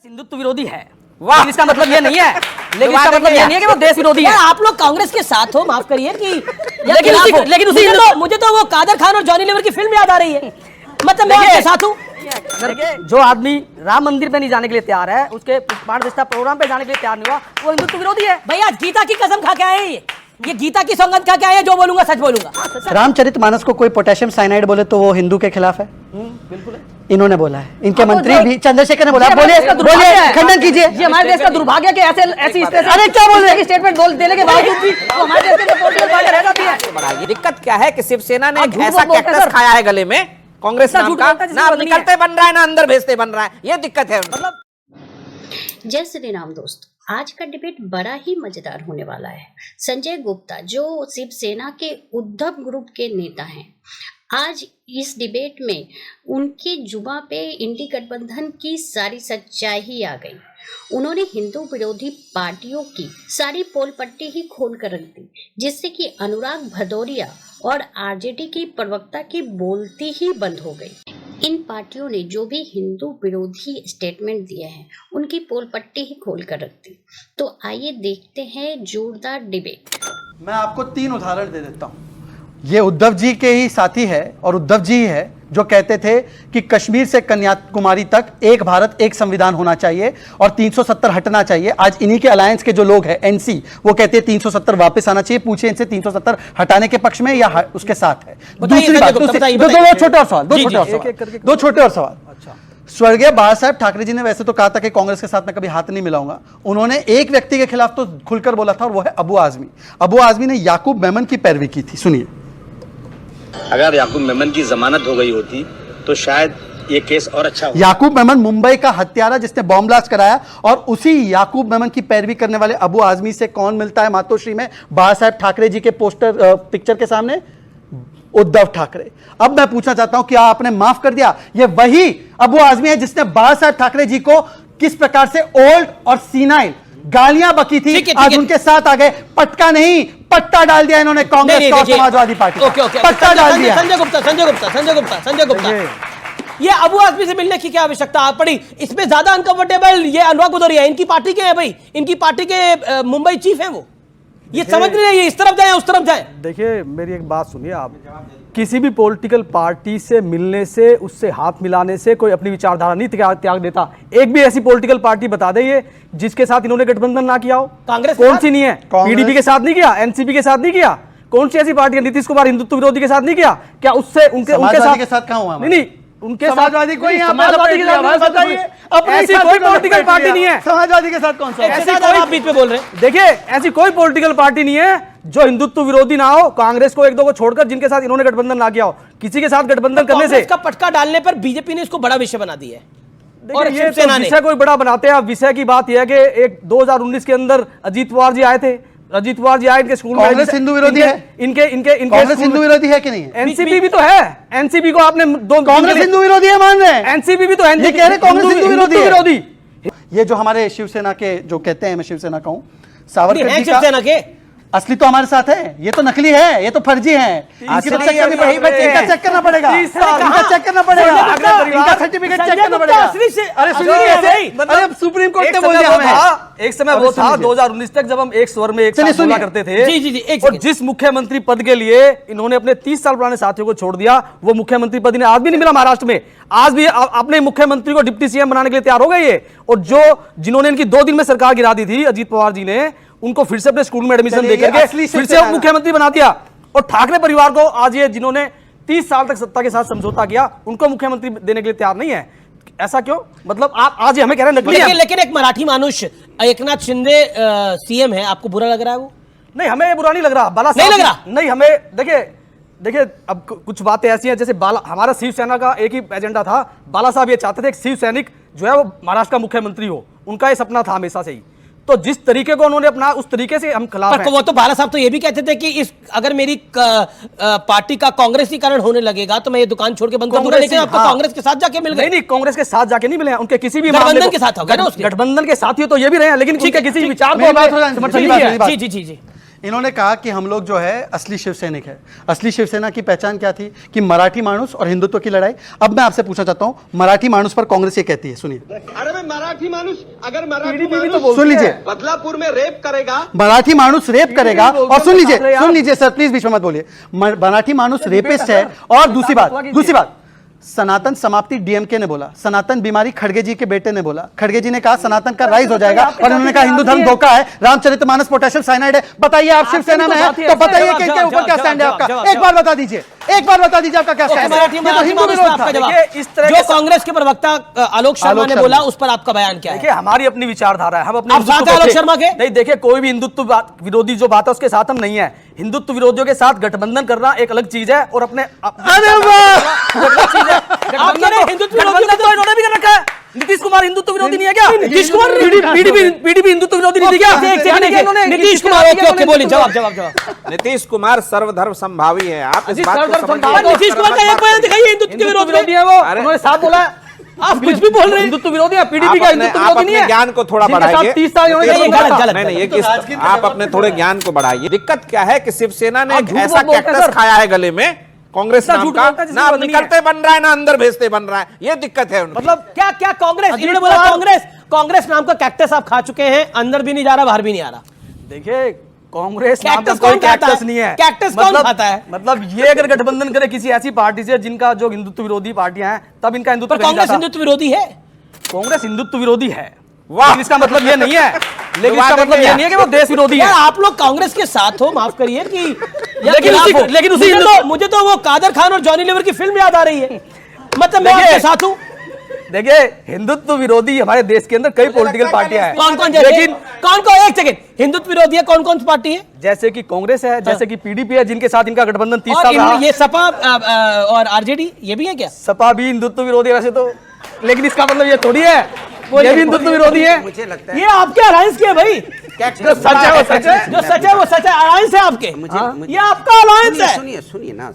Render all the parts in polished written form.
हिंदुत्व विरोधी है, लेकिन इसका मतलब ये नहीं है, लेकिन इसका मतलब ये नहीं है कि वो देश विरोधी है। आप लोग कांग्रेस के साथ हो, माफ करिए कि लेकिन मुझे तो वो कादर खान और जॉनी लीवर की फिल्म याद आ रही है। मतलब मैं आपके साथ हूँ। जो आदमी राम मंदिर पे नहीं जाने के लिए तैयार है, उसके प्राण प्रतिष्ठा प्रोग्राम पे जाने के लिए तैयार नहीं हुआ, वो हिंदुत्व विरोधी है। भैया गीता की कसम खा के आए ये गीता की सौगंध खा के आए, जो बोलूंगा सच बोलूंगा। रामचरितमानस को कोई पोटेशियम साइनाइड बोले तो वो हिंदू के खिलाफ है। बिल्कुल है। इन्होंने बोला है, इनके मंत्री भी चंद्रशेखर ने बोला। बोलिए, खंडन कीजिए। ये हमारे देश का दुर्भाग्य कि ऐसी अरे क्या बोल रहे हैं? स्टेटमेंट देने के बावजूद भी वो हमारे देश के पॉलिटिकल पार्टी रह जाती है। दिक्कत क्या है कि शिवसेना ने एक ऐसा कैक्टस खाया है गले में, कांग्रेस नाम का, ना निकलते बन रहा है ना अंदर भेजते बन रहा है, ये दिक्कत है। मतलब जय श्री राम दोस्तों, आज का डिबेट बड़ा ही मजेदार होने वाला है। संजय गुप्ता जो शिवसेना के उद्धव ग्रुप के नेता हैं, आज इस डिबेट में उनके जुबां पे इंडी गठबंधन की सारी सच्चाई आ गई। उन्होंने हिंदू विरोधी पार्टियों की सारी पोल पट्टी ही खोल कर रख दी, जिससे कि अनुराग भदौरिया और आरजेडी की प्रवक्ता की बोलती ही बंद हो गई। इन पार्टियों ने जो भी हिंदू विरोधी स्टेटमेंट दिए हैं, उनकी पोल पट्टी ही खोल कर रख दी। तो आइए देखते हैं जोरदार डिबेट। मैं आपको 3 उदाहरण दे देता हूं। ये उद्धव जी के ही साथी है और उद्धव जी ही है जो कहते थे कि कश्मीर से कन्याकुमारी तक एक भारत एक संविधान होना चाहिए और 370 हटना चाहिए। आज इन्हीं के अलायंस के जो लोग हैं एनसी, वो कहते हैं 370 वापस आना चाहिए। पूछे इनसे 370 हटाने के पक्ष में या उसके साथ है। दूसरी बात, दो छोटे और सवाल। स्वर्गीय बाला साहब ठाकरे जी ने वैसे तो कहा था कि कांग्रेस के साथ मैं कभी हाथ नहीं मिलाऊंगा। उन्होंने एक व्यक्ति के खिलाफ तो खुलकर बोला था और वो है अबू आजमी। अबू आजमी ने याकूब मेमन की पैरवी की थी। सुनिए। अगर याकूब मेमन की जमानत हो गई होती तो शायद ये केस और अच्छा होता। याकूब मेमन मुंबई का हत्यारा जिसने बॉम्ब ब्लास्ट कराया, और उसी याकूब मेमन की पैरवी करने वाले अबू आजमी से कौन मिलता है मातोश्री में बाला साहब ठाकरे जी के पोस्टर पिक्चर के सामने? उद्धव ठाकरे। अब मैं पूछना चाहता हूं, क्या आपने माफ कर दिया? ये वही अबू आजमी है जिसने बाला साहब ठाकरे जी को किस प्रकार से ओल्ड और सीनाइल गालियां बकी थी। आज उनके साथ आ गए। पटका नहीं, पट्टा डाल दिया इन्होंने कांग्रेस और समाजवादी पार्टी। पट्टा डाल दिया। संजय गुप्ता, ये अबू आजमी से मिलने की क्या आवश्यकता पड़ी? इसमें ज्यादा अनकंफर्टेबल ये अनुराग भदौरिया, इनकी पार्टी के हैं भाई, इनकी पार्टी के मुंबई चीफ हैं वो। ये समझ नहीं रही, इस तरफ जाए उस तरफ जाए। देखिए मेरी एक बात सुनिए, आप किसी भी पॉलिटिकल पार्टी से मिलने से, उससे हाथ मिलाने से कोई अपनी विचारधारा नहीं त्याग देता। एक भी ऐसी पॉलिटिकल पार्टी बता दें जिसके साथ इन्होंने गठबंधन ना किया हो। कांग्रेस कौन सी नहीं है? पीडीपी के साथ नहीं किया, एनसीपी के साथ नहीं किया। कौन सी ऐसी पार्टी है? नीतीश कुमार हिंदुत्व विरोधी के साथ नहीं किया क्या? उससे उनके साथ कहां हुआ? नहीं, उनके समाजवादी कोई समाजवादी के साथ ऐसी कोई पॉलिटिकल पार्टी नहीं है। समाजवादी के साथ कौन सा? ऐसी कोई बीच में बोल रहे हैं। देखिए ऐसी कोई पॉलिटिकल पार्टी नहीं है जो हिंदुत्व विरोधी ना हो, कांग्रेस को एक दो को छोड़कर, जिनके साथ इन्होंने गठबंधन ना किया हो। किसी के साथ गठबंधन करने से इसका पटका डालने पर बीजेपी ने इसको बड़ा विषय बना दिया है। और ये तो विषय कोई बड़ा बनाते हैं। अब विषय की बात यह है कि एक 2019 के अंदर अजीत पवार जी आए थे। अजीत पवार जी आए, इनके स्कूल में कांग्रेस हिंदू विरोधी है। इनके कांग्रेस हिंदू विरोधी है कि नहीं? एनसीपी भी तो है। एनसीपी को आपने कांग्रेस हिंदू विरोधी है मान रहे हैं? एनसीपी भी तो है। ये कह रहे कांग्रेस हिंदू विरोधी। ये जो हमारे शिवसेना के जो कहते हैं, मैं शिवसेना कहूं, सावरकर जी शिवसेना के असली तो हमारे साथ है, ये तो नकली है, ये तो फर्जी है। इनकी तो चेक करना पड़ेगा, इनका चेक करना पड़ेगा, इनका सर्टिफिकेट चेक करना पड़ेगा। अरे सुनिए, सुप्रीम कोर्ट ने बोल दिया। एक समय वो था 2019 तक जब हम एक स्वर में एक साथ बोला करते थे। जी, और जिस मुख्यमंत्री पद के लिए इन्होंने अपने 30 साल पुराने साथियों को छोड़ दिया, वो मुख्यमंत्री पद इन्हें आज भी नहीं मिला महाराष्ट्र में। आज भी अपने मुख्यमंत्री को डिप्टी सीएम बनाने के लिए तैयार हो गए ये। और जिन्होंने इनकी 2 दिन में सरकार गिरा दी थी, अजीत पवार जी ने, उनको फिर से अपने स्कूल में एडमिशन देकर के फिर से मुख्यमंत्री बना दिया। और ठाकरे परिवार को आज ये जिन्होंने 30 साल तक सत्ता के साथ समझौता किया, उनको मुख्यमंत्री देने के लिए तैयार नहीं है। ऐसा क्यों? मतलब आप आज हमें कह रहे हैं नकली है। लेकिन एक मराठी मानुष एकनाथ शिंदे सीएम है, आपको बुरा लग रहा है वो? नहीं, हमें बुरा नहीं लग रहा। बाला नहीं लग रहा? नहीं, हमें देखिए अब कुछ बातें ऐसी हैं, जैसे हमारा शिवसेना का एक ही एजेंडा था। बाला साहब ये चाहते थे एक शिव सैनिक जो है वो महाराष्ट्र का मुख्यमंत्री हो। उनका ये सपना था हमेशा से ही। तो जिस तरीके को उन्होंने अपना, उस तरीके से हम खिलाफ हैं। वो तो बाला साहब तो ये भी कहते थे कि अगर मेरी पार्टी का कांग्रेसीकरण होने लगेगा तो मैं ये दुकान छोड़ के बंद कर दूंगा। लेकिन आप तो कांग्रेस के साथ जाके मिल गए। नहीं, कांग्रेस के साथ जाके नहीं मिले हैं। उनके किसी भी गठबंधन के साथ होगा ना, गठबंधन के साथ ही तो ये भी रहे हैं, लेकिन उनके किसी विचार को समर्थन नहीं है। जी। इन्होंने कहा कि हम लोग जो है असली शिवसैनिक है। असली शिवसेना की पहचान क्या थी कि मराठी मानुस और हिंदुत्व की लड़ाई। अब मैं आपसे पूछना चाहता हूं, मराठी मानुस पर कांग्रेस ये कहती है, सुनिए। अरे मैं मराठी मानुस, अगर मराठी मानुस सुन लीजिए, बदलापुर में रेप करेगा, मराठी मानुस रेप करेगा, और सुन लीजिए सर प्लीज बीच में मत बोलिए, मराठी मानुस रेपिस्ट है। और दूसरी बात, सनातन समाप्ति डीएमके ने बोला, सनातन बीमारी खड़गे जी के बेटे ने बोला। खड़गे जी ने कहा सनातन का राइज हो जाएगा, और उन्होंने कहा हिंदू धर्म धोखा है, रामचरितमानस पोटेशियम साइनाइड है। बताइए आप शिवसेना में है तो बताइए कि इसके ऊपर क्या स्टैंड है आपका, एक बार बता दीजिए आपका क्या स्टैंड है। जो कांग्रेस के प्रवक्ता आलोक शर्मा ने बोला, उस पर आपका बयान क्या है? देखिए हमारी अपनी विचारधारा है, हम अपने आप साथ हैं आलोक शर्मा के? नहीं, देखिए कोई भी हिंदुत्व विरोधी जो बात है उसके साथ हम नहीं है। हिंदुत्व विरोधियों के साथ गठबंधन करना एक अलग चीज है, और अपने हिंदुत्व तो इन्होंने भी कर रखा है। नीतीश कुमार हिंदुत्व विरोधी नहीं है क्या? नीतीश कुमार पीडीपी हिंदुत्व विरोधी नहीं थी क्या? नीतीश कुमार बोलिए, जवाब। नीतीश कुमार सर्वधर्म संभावी है, आप इस बात को समझिए। नीतीश कुमार का एक बयान दिखाइए हिंदुत्व के विरोधी है वो, उन्होंने साफ बोला है। आप कुछ भी बोल रहे हैं, हिंदुत्व विरोधी है, पीडीपी का हिंदुत्व विरोधी नहीं है। ज्ञान को थोड़ा बढ़ाइए। 30 साल नहीं, आप अपने थोड़े ज्ञान को बढ़ाइए। दिक्कत क्या है कि शिवसेना ने एक ऐसा कैक्टस खाया है गले में, कांग्रेस नाम का, ना निकलते बन रहा है ना अंदर भेजते बन रहा है। ये दिक्कत है उनकी। मतलब क्या कांग्रेस, इन्होंने बोला कांग्रेस नाम का कैक्टस आप खा चुके हैं, अंदर भी नहीं जा रहा, बाहर भी नहीं आ रहा। देखिए कांग्रेस नाम का कैक्टस कोई कौन खाता कैक्टस है? नहीं है। कैक्टस कौन खाता है? मतलब ये अगर गठबंधन करे किसी ऐसी पार्टी से जिनका जो हिंदुत्व विरोधी पार्टियां हैं, तब इनका हिंदुत्व पर कांग्रेस हिंदुत्व विरोधी है। कांग्रेस हिंदुत्व विरोधी है, वाह। लेकिन इसका मतलब ये नहीं है, कि वो देश विरोधी है। यार आप लोग कांग्रेस के साथ हो, माफ करिए कि लेकिन उसी मुझे तो वो कादर खान और जॉनी लीवर की फिल्म याद आ रही है। मतलब मैं आपके साथ हूं। देखिए हिंदुत्व विरोधी हमारे देश के अंदर कई पॉलिटिकल पार्टियां हैं। कौन लेकिन कौन एक सेकंड, हिंदुत्व विरोधी है कौन सी पार्टी है? जैसे कि कांग्रेस है, जैसे कि पीडीपी है, जिनके साथ इनका गठबंधन 30 और साल रहा। ये सपा और आरजेडी ये भी है क्या? सपा भी हिंदुत्व विरोधी है वैसे तो, लेकिन इसका मतलब ये थोड़ी है ये भी हिंदुत्व विरोधी है। मुझे लगता है ये आपके अलायंस के है भाई, जो सच है वो सच है, जो सच है वो सच है। अलायंस है आपके, ये आपका अलायंस है। सुनिए ना,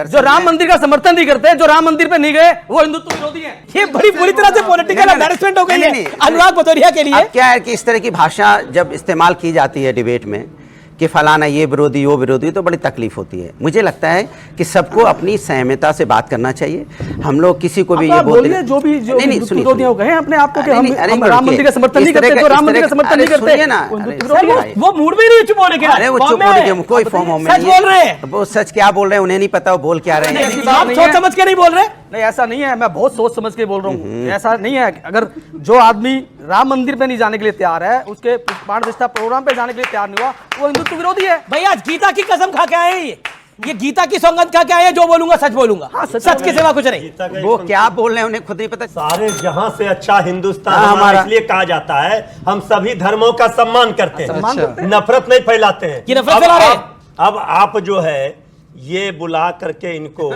जो राम मंदिर का समर्थन नहीं करते, जो राम मंदिर पे नहीं गए, वो हिंदुत्व विरोधी है। ये बड़ी बुरी तरह से पॉलिटिकल एम्बैरेसमेंट हो गई है अनुराग भदौरिया के लिए। अब क्या है कि इस तरह की भाषा जब इस्तेमाल की जाती है डिबेट में कि फलाना ये विरोधी वो विरोधी, तो बड़ी तकलीफ होती है। मुझे लगता है कि सबको अपनी सहमता से बात करना चाहिए। हम लोग किसी को भी ये बोलते हैं जो भी विरोधी हो गए अपने आप को कि हम राम मंदिर का समर्थन नहीं करते, तो राम मंदिर का समर्थन नहीं करते ना, वो मूड में नहीं चुप होने के। अरे वो चुप होने के कोई फॉर्म में सच बोल रहे हैं। वो सच क्या बोल रहे हैं उन्हें नहीं पता, वो बोल क्या रहे हैं। आप सोच समझ के नहीं बोल रहे। नहीं ऐसा नहीं है, मैं बहुत सोच समझ के बोल रहा हूँ। ऐसा नहीं है, अगर जो आदमी राम मंदिर पे नहीं जाने के लिए तैयार है, उसके प्राण प्रतिष्ठा प्रोग्राम पे जाने के लिए तैयार नहीं हुआ, वो हिंदुत्व विरोधी है। भैया गीता की कसम खा के आए ये गीता की सौगंध खा के आए, जो बोलूंगा सच बोलूंगा। सच के सिवा कुछ नहीं। वो क्या बोल रहे हैं उन्हें खुद नहीं पता। सारे जहां से अच्छा हिंदुस्तान हमारा इसलिए कहा जाता है, हम सभी धर्मों का सम्मान करते हैं, नफरत नहीं फैलाते हैं। ये नफरत फैला रहे हैं। अब आप जो है ये बुला करके इनको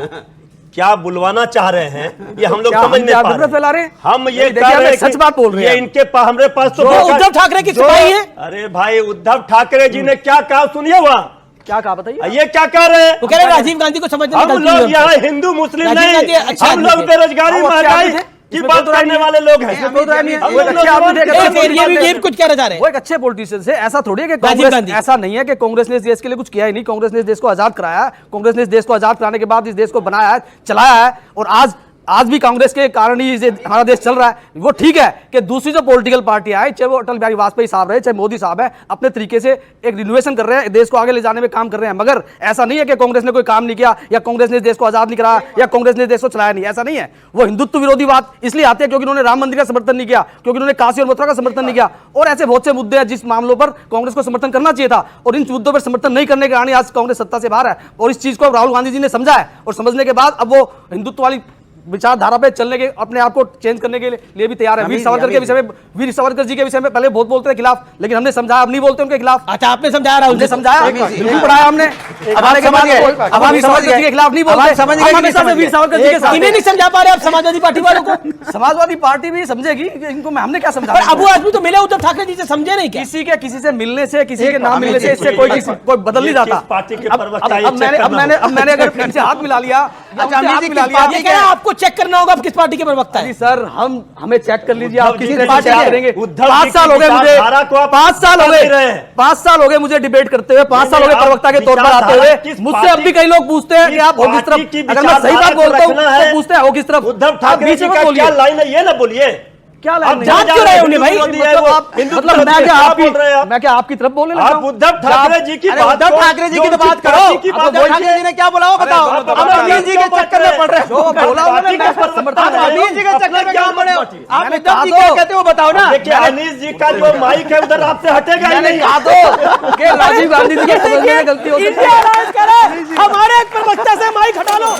क्या बुलवाना चाह रहे हैं, ये हम लोग समझ नहीं पा रहे हैं। हम ये कह रहे हैं, सच बात बोल रहे हैं। ये इनके पास हमारे पास तो उद्धव ठाकरे की सिपाही है। अरे भाई उद्धव ठाकरे जी ने क्या कहा सुनिए, वहाँ क्या कहा बताइए। ये क्या कह रहे हैं? वो कह रहे राजीव गांधी को समझने हम लोग यहाँ हिंदू मुस्लिम नहीं, हम लोग बेरोजगारी महंगाई की बात करने वाले लोग हैं। ये कुछ कहना चाह रहे हैं। वो एक अच्छे पॉलिटिशियन से, ऐसा थोड़ी है कि कांग्रेस, ऐसा नहीं है कि कांग्रेस ने इस देश के लिए कुछ किया ही नहीं। कांग्रेस ने इस देश को आजाद कराया है, कांग्रेस ने इस देश को आजाद कराने के बाद इस देश को बनाया है, चलाया है, और आज भी कांग्रेस के कारण ही हमारा देश चल रहा है। वो ठीक है कि दूसरी जो पॉलिटिकल पार्टियां हैं, चाहे वो अटल बिहारी वाजपेयी साहब रहे, चाहे मोदी साहब है, अपने तरीके से एक रिनोवेशन कर रहे हैं, देश को आगे ले जाने में काम कर रहे हैं। मगर ऐसा नहीं है कि कांग्रेस ने कोई काम नहीं किया, या कांग्रेस ने देश को आजाद नहीं कराया, या कांग्रेस ने देश को चलाया नहीं। ऐसा नहीं है। वो हिंदुत्व विरोधी बात इसलिए आती है क्योंकि उन्होंने राम मंदिर का समर्थन नहीं किया, क्योंकि उन्होंने काशी और मथुरा का समर्थन नहीं किया, और ऐसे बहुत से मुद्दे हैं जिस मामलों पर कांग्रेस को समर्थन करना चाहिए था, और इन मुद्दों पर समर्थन नहीं करने के कारण आज कांग्रेस सत्ता से बाहर है। और इस चीज को राहुल गांधी जी ने समझा है, और समझने के बाद अब वो हिंदुत्व वाली विचारधारा पे चलने के, अपने आप को चेंज करने के लिए भी तैयार है। वीर सावरकर के विषय में, वीर सावरकर जी के विषय में पहले बहुत बोलते थे खिलाफ, लेकिन हमने समझाया, अब नहीं बोलते उनके खिलाफ। अच्छा आपने समझाया, राहुल ने समझाया, बिल्कुल पढ़ाया हमने। हमारे के बाद अब हम वीर सावरकर जी के खिलाफ नहीं बोलते, समझ गए। वीर सावरकर जी के साथ इन्हें नहीं समझा पा रहे आप समाजवादी पार्टी वालों को। समाजवादी पार्टी भी समझेगी, इनको हमने क्या समझा। अबू आदमी तो मिले उद्धव ठाकरे जी से, समझे नहीं क्या? किसी से मिलने से, किसी के नाम मिलने से इससे कोई बदल नहीं जाता। अब मैंने अगर इनसे हाथ मिला लिया अच्छा, ये हमने कह रहा है आपको चेक करना होगा आप किस पार्टी के प्रवक्ता है। सर हमें चेक कर लीजिए, आप किसी तरह पार्टी चेक है। करेंगे। उद्धव 5 जी साल की हो गए मुझे, विचारधारा को आप 5 साल हो कर गए, रहे हैं। 5 साल हो गए मुझे डिबेट करते हुए, 5 साल हो गए नहीं, प्रवक्ता के आप तौर पर आते विचारधारा हुए। किस मुझसे अब भी कई लोग पूछते हैं कि आप हो किस पार्टी की तरफ, अगर मैं सही बात विचारधारा को बोलता हूँ रखना है। तो पूछते हैं हो किस तरफ। उद्धव आप ठाकरे बीच जी में का बोलिए। क्या लाइन है ये ना बोलिए। क्या लाइन आप नहीं? जान क्यों रहे होंगे भाई? मतलब मैं क्या आपकी तरफ बोलने लगा आप हूं? उद्धव ठाकरे जी की बात उद्धव ठाकरे जी की तो बात करो। उद्धव ठाकरे जी ने क्या बोला हो बताओ। आप अब अमीर जी के चक्कर में पड़ रहे हो। जो बोला उन्होंने मैं उसका समर्थन है। अमीर जी के चक्कर में क्यों पड़े हो? आप मैंने उद्धव कहा जी तो- क्या कहते हो बताओ ना। देखिए अनीस जी का जो माइक है उधर आपसे हटेगा ही मैंने नहीं। कहा तो कि राजीव गांधी जी के समझने में गलती हो सकती इंडिया है। अलायंस करे, हमारे एक प्रवक्ता से माइक हटा लो।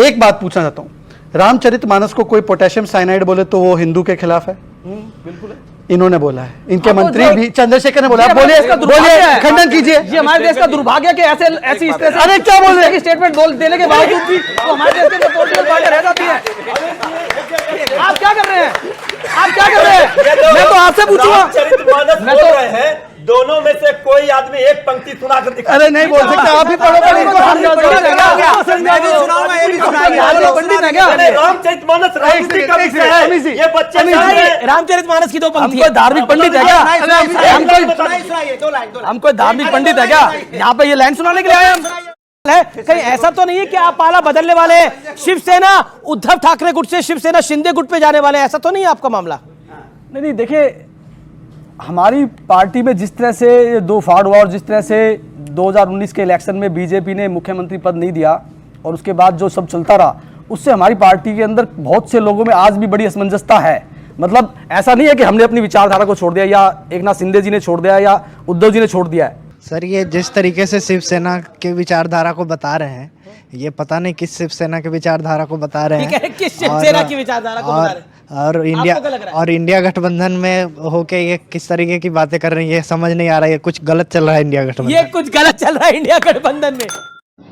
एक बात पूछना चाहता हूं, रामचरितमानस को कोई पोटेशियम साइनाइड बोले तो वो हिंदू के खिलाफ है? बिल्कुल इन्होंने बोला है, इनके हाँ, तो मंत्री जो- भी चंद्रशेखर ने बोला। ये हमारे बोलिए देश का दुर्भाग्य बोलिए, है। खंडन कीजिए। ये हमारे देश का दुर्भाग्य है कि ऐसी इस तरह से अरे क्या बोल रहे हैं? स्टेटमेंट देने के बावजूद भी वो हमारे देश के पॉलिटिकल पार्टी रह जाती है। आप क्या कर रहे हैं? आप क्या कर रहे हैं? मैं तो आपसे पूछूंगा। रामचरितमानस मैं बोल तो- रहे हैं, दोनों में से कोई आदमी एक पंक्ति सुनाकर दिखा। अरे नहीं बोल सकते, आप ही पढ़ो पढ़ो। पंडित है क्या? मैं भी सुनाऊंगा, ये भी सुनाएंगे। आप पंडित है क्या? अरे रामचरितमानस राजनीति का विषय है। ये बच्चे जान रहे हैं। रामचरितमानस की 2 हम पंक्ति कोई धार्मिक पंडित है क्या? सुनाइए 2 लाइन हम कोई धार्मिक पंडित है क्या? यहाँ पे ये लाइन सुनाने के लिए आए हम? है। कहीं ऐसा तो नहीं है कि आप पाला बदलने वाले हैं? शिवसेना उद्धव ठाकरे गुट से शिवसेना शिंदे गुट पे जाने वाले हैं, ऐसा तो नहीं है आपका मामला? नहीं देखिए, हमारी पार्टी में जिस तरह से ये 2 फाड़ हुआ और जिस तरह से 2019 के इलेक्शन में बीजेपी ने मुख्यमंत्री पद नहीं दिया और उसके बाद जो सब चलता रहा, उससे हमारी पार्टी के अंदर बहुत से लोगों में आज भी बड़ी असमंजसता है। मतलब ऐसा नहीं है कि हमने अपनी विचारधारा को छोड़ दिया या एकनाथ शिंदे जी ने छोड़ दिया या उद्धव जी ने छोड़ दिया है। सर ये जिस तरीके से शिवसेना के विचारधारा को बता रहे हैं, ये पता नहीं किस शिवसेना के विचारधारा को बता रहे ठीक है, हैं। किस शिवसेना की विचारधारा को बता रहे हैं? और इंडिया गठबंधन में होके ये किस तरीके की बातें कर रही है, समझ नहीं आ रहा है। कुछ गलत चल रहा है इंडिया गठबंधन। ये कुछ गलत चल रहा है इंडिया गठबंधन में।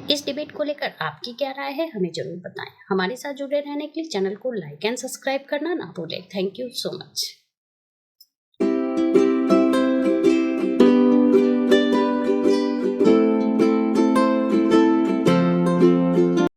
इस डिबेट को लेकर आपकी क्या राय है हमें जरूर बताएं। हमारे साथ जुड़े रहने के लिए चैनल को लाइक एंड सब्सक्राइब करना ना भूलें। Thank you so much.